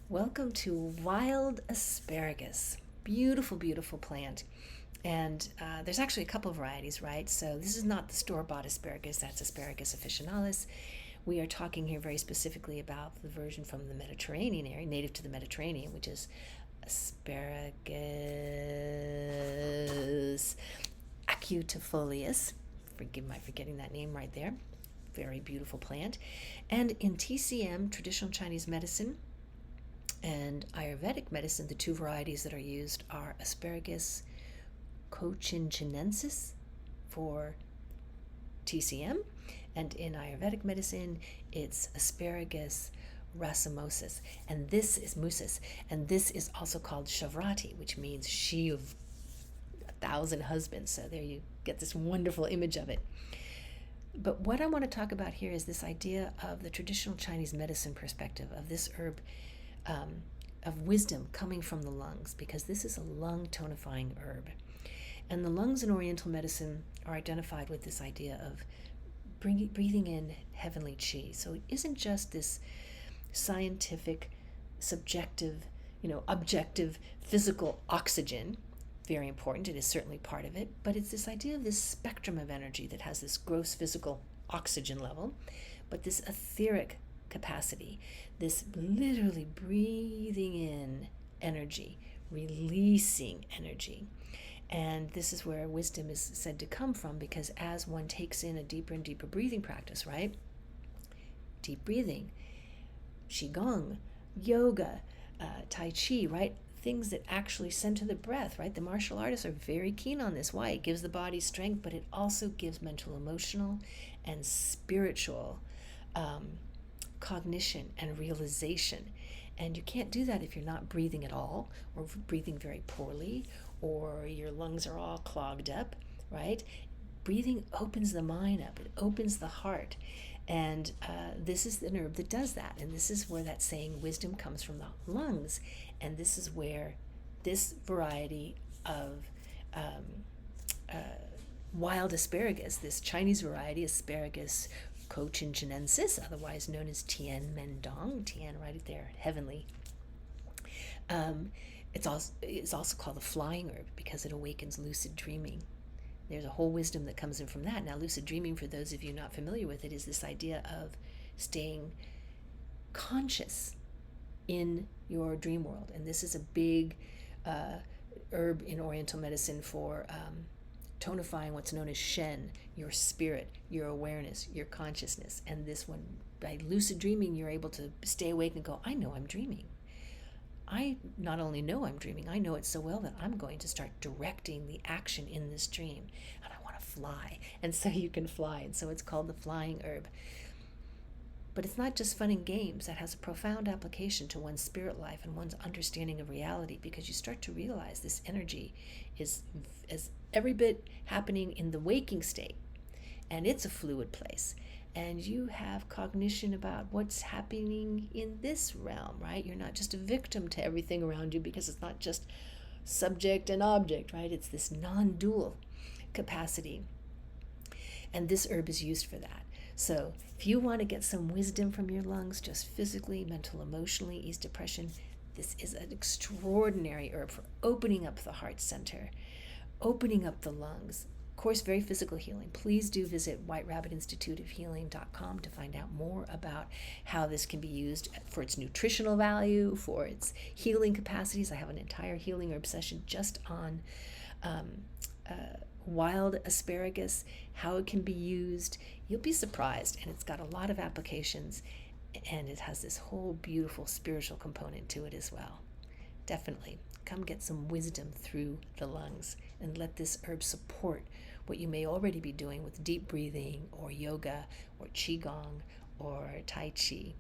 Welcome to wild asparagus. Beautiful, beautiful plant. And there's actually a couple of varieties, right? So this is not the store-bought asparagus, that's Asparagus officinalis. We are talking here very specifically about the version from the Mediterranean area, native to the Mediterranean, which is Asparagus acutifolius. Forgive my forgetting that name right there. Very beautiful plant. And in TCM, traditional Chinese medicine, and Ayurvedic medicine, the two varieties that are used are Asparagus cochinchinensis for TCM, and in Ayurvedic medicine, it's Asparagus racemosus, and this is musis, and this is also called Shavrati, which means she of 1,000 husbands. So there you get this wonderful image of it. But what I want to talk about here is this idea of the traditional Chinese medicine perspective of this herb, of wisdom coming from the lungs, because this is a lung tonifying herb. And the lungs in Oriental medicine are identified with this idea of breathing in heavenly qi. So it isn't just this scientific, subjective, objective, physical oxygen. Very important, it is certainly part of it, but it's this idea of this spectrum of energy that has this gross physical oxygen level, but this etheric capacity, this literally breathing in energy, releasing energy. And this is where wisdom is said to come from, because as one takes in a deeper and deeper breathing practice, right? Deep breathing, qigong, yoga, tai chi, right? Things that actually center the breath, right? The martial artists are very keen on this. Why? It gives the body strength, but it also gives mental, emotional, and spiritual cognition and realization. And you can't do that if you're not breathing at all, or breathing very poorly, or your lungs are all clogged up, right? Breathing opens the mind up, it opens the heart. And this is an herb that does that. And this is where that saying wisdom comes from the lungs. And this is where this variety of wild asparagus, this Chinese variety, Asparagus cochinchinensis, otherwise known as Tian Men Dong, Tian right there, heavenly. It's also called the flying herb because it awakens lucid dreaming. There's a whole wisdom that comes in from that. Now, lucid dreaming, for those of you not familiar with it, is this idea of staying conscious in your dream world. And this is a big herb in Oriental medicine for tonifying what's known as Shen, your spirit, your awareness, your consciousness. And this one, by lucid dreaming, you're able to stay awake and go, I know I'm dreaming. I not only know I'm dreaming, I know it so well that I'm going to start directing the action in this dream. And I want to fly. And so you can fly. And so it's called the flying herb. But it's not just fun and games. That has a profound application to one's spirit life and one's understanding of reality, because you start to realize this energy is every bit happening in the waking state. And it's a fluid place. And you have cognition about what's happening in this realm, right? You're not just a victim to everything around you, because it's not just subject and object, right? It's this non-dual capacity. And this herb is used for that. So if you want to get some wisdom from your lungs, just physically, mental, emotionally, ease depression, this is an extraordinary herb for opening up the heart center, opening up the lungs. Of course, very physical healing. Please do visit whiterabbitinstituteofhealing.com to find out more about how this can be used for its nutritional value, for its healing capacities. I have an entire healing herb session just on wild asparagus, how it can be used. You'll be surprised, and it's got a lot of applications, and it has this whole beautiful spiritual component to it as well. Definitely come get some wisdom through the lungs, and let this herb support what you may already be doing with deep breathing or yoga or qigong or tai chi.